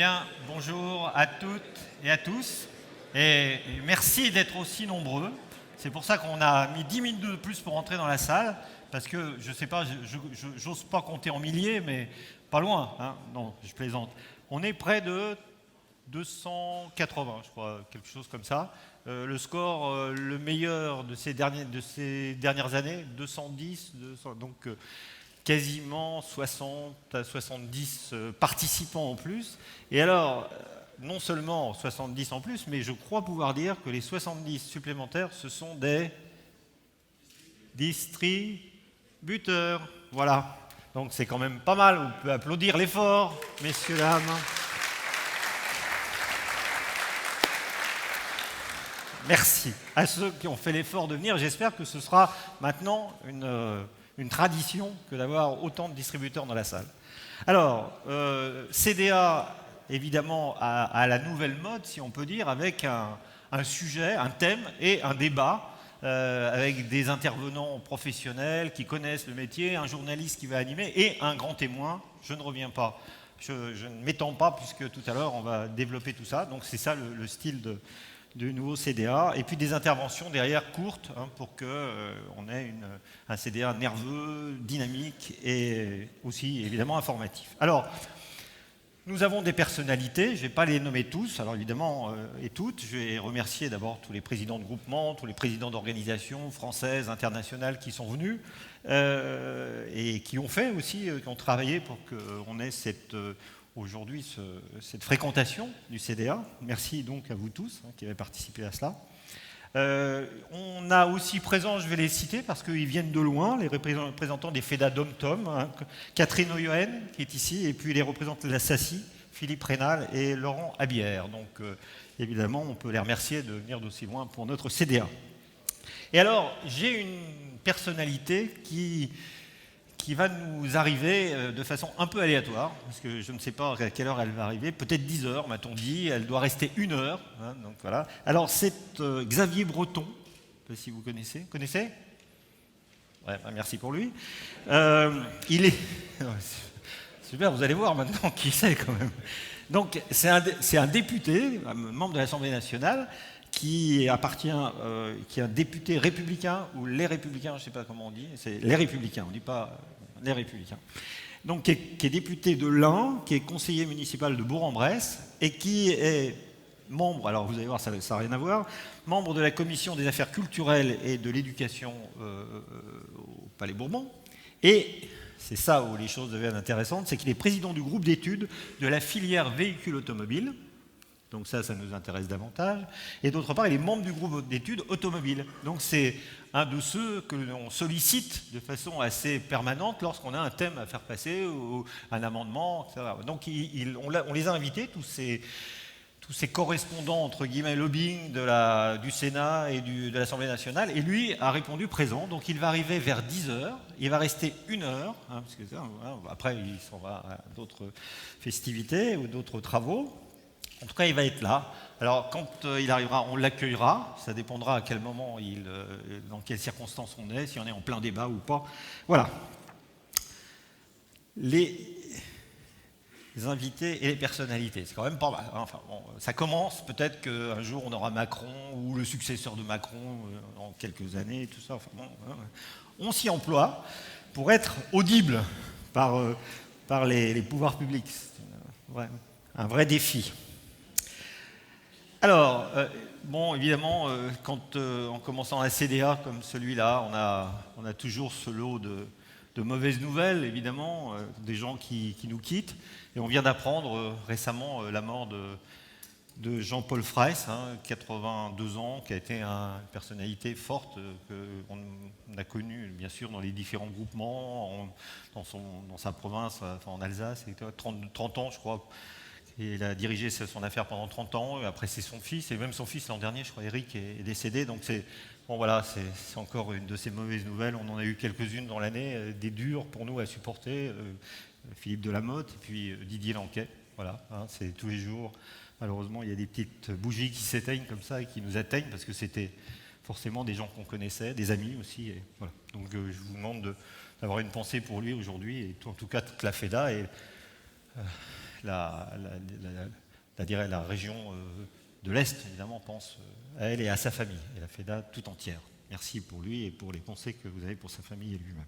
Bien, bonjour à toutes et à tous. Et merci d'être aussi nombreux. C'est pour ça qu'on a mis 10 minutes de plus pour entrer dans la salle. Parce que, je ne sais pas, j'ose pas compter en milliers, mais pas loin. Hein. Non, je plaisante. On est près de 280, je crois, quelque chose comme ça. Le score, le meilleur de ces dernières années, 210, donc quasiment 60 à 70 participants en plus. Et alors, non seulement 70 en plus, mais je crois pouvoir dire que les 70 supplémentaires, ce sont des distributeurs. Voilà. Donc c'est quand même pas mal. On peut applaudir l'effort, messieurs, dames. Merci à ceux qui ont fait l'effort de venir. J'espère que ce sera maintenant une tradition que d'avoir autant de distributeurs dans la salle. Alors, CDA, évidemment, à la nouvelle mode, si on peut dire, avec un sujet, un thème et un débat, avec des intervenants professionnels qui connaissent le métier, un journaliste qui va animer et un grand témoin. Je ne reviens pas, je ne m'étends pas, puisque tout à l'heure, on va développer tout ça. Donc, c'est ça le style du nouveau CDA, et puis des interventions derrière courtes pour qu'on ait un CDA nerveux, dynamique et aussi évidemment informatif. Alors, nous avons des personnalités, je ne vais pas les nommer tous, alors évidemment et toutes. Je vais remercier d'abord tous les présidents de groupements, tous les présidents d'organisations françaises, internationales qui sont venus et qui ont fait aussi, qui ont travaillé pour qu'on ait aujourd'hui cette fréquentation du CDA. Merci donc à vous tous qui avez participé à cela. On a aussi présents, je vais les citer parce qu'ils viennent de loin, les représentants des FEDA Dom-Tom, Catherine Oyoen qui est ici, et puis les représentants de la SACI, Philippe Rénal et Laurent Habière. Donc évidemment, on peut les remercier de venir d'aussi loin pour notre CDA. Et alors, j'ai une personnalité qui va nous arriver de façon un peu aléatoire, parce que je ne sais pas à quelle heure elle va arriver, peut-être 10 heures, m'a-t-on dit, elle doit rester 1 heure. Hein, donc voilà. Alors c'est Xavier Breton, je ne sais pas si vous connaissez. Connaissez ? Ouais, bah, merci pour lui. Il est... Super, vous allez voir maintenant qui c'est quand même. Donc c'est un député, un membre de l'Assemblée nationale, qui appartient, qui est un député républicain, ou les républicains, je ne sais pas comment on dit, c'est les républicains, on ne dit pas les républicains. Donc qui est député de l'Ain, qui est conseiller municipal de Bourg-en-Bresse, et qui est membre, alors vous allez voir, ça n'a rien à voir, membre de la commission des affaires culturelles et de l'éducation au Palais Bourbon, et c'est ça où les choses deviennent intéressantes, c'est qu'il est président du groupe d'études de la filière véhicule automobile. Donc ça nous intéresse davantage. Et d'autre part, il est membre du groupe d'études automobile. Donc c'est un de ceux que l'on sollicite de façon assez permanente lorsqu'on a un thème à faire passer ou un amendement, etc. Donc on les a invités, tous ces correspondants, entre guillemets, lobbying du Sénat et de l'Assemblée nationale. Et lui a répondu présent. Donc il va arriver vers 10 heures. Il va rester 1 heure. Parce que, après, il s'en va à d'autres festivités ou d'autres travaux. En tout cas, il va être là. Alors, quand il arrivera, on l'accueillera. Ça dépendra à quel moment, dans quelles circonstances on est, si on est en plein débat ou pas. Voilà. Les invités et les personnalités, c'est quand même pas mal. Enfin, bon, ça commence, peut-être qu'un jour on aura Macron ou le successeur de Macron dans quelques années, tout ça. Enfin, bon, on s'y emploie pour être audible par les pouvoirs publics. C'est un vrai défi. Alors, bon, évidemment, en commençant un CDA comme celui-là, on a toujours ce lot de mauvaises nouvelles, évidemment, des gens qui nous quittent. Et on vient d'apprendre récemment la mort de Jean-Paul Fraisse, 82 ans, qui a été une personnalité forte qu'on a connue, bien sûr, dans les différents groupements, dans sa province, enfin, en Alsace, 30 ans, je crois. Et il a dirigé son affaire pendant 30 ans, et après c'est son fils, et même son fils l'an dernier, je crois, Eric, est décédé. Donc c'est encore une de ces mauvaises nouvelles. On en a eu quelques-unes dans l'année, des dures pour nous à supporter, Philippe Delamotte et puis Didier Lanquet. Voilà, c'est tous les jours. Malheureusement, il y a des petites bougies qui s'éteignent comme ça et qui nous atteignent, parce que c'était forcément des gens qu'on connaissait, des amis aussi. Et voilà. Donc je vous demande d'avoir une pensée pour lui aujourd'hui, et en tout cas toute la FEDA. la région de l'Est, évidemment, pense à elle et à sa famille, et la FEDA tout entière. Merci pour lui et pour les conseils que vous avez pour sa famille et lui-même.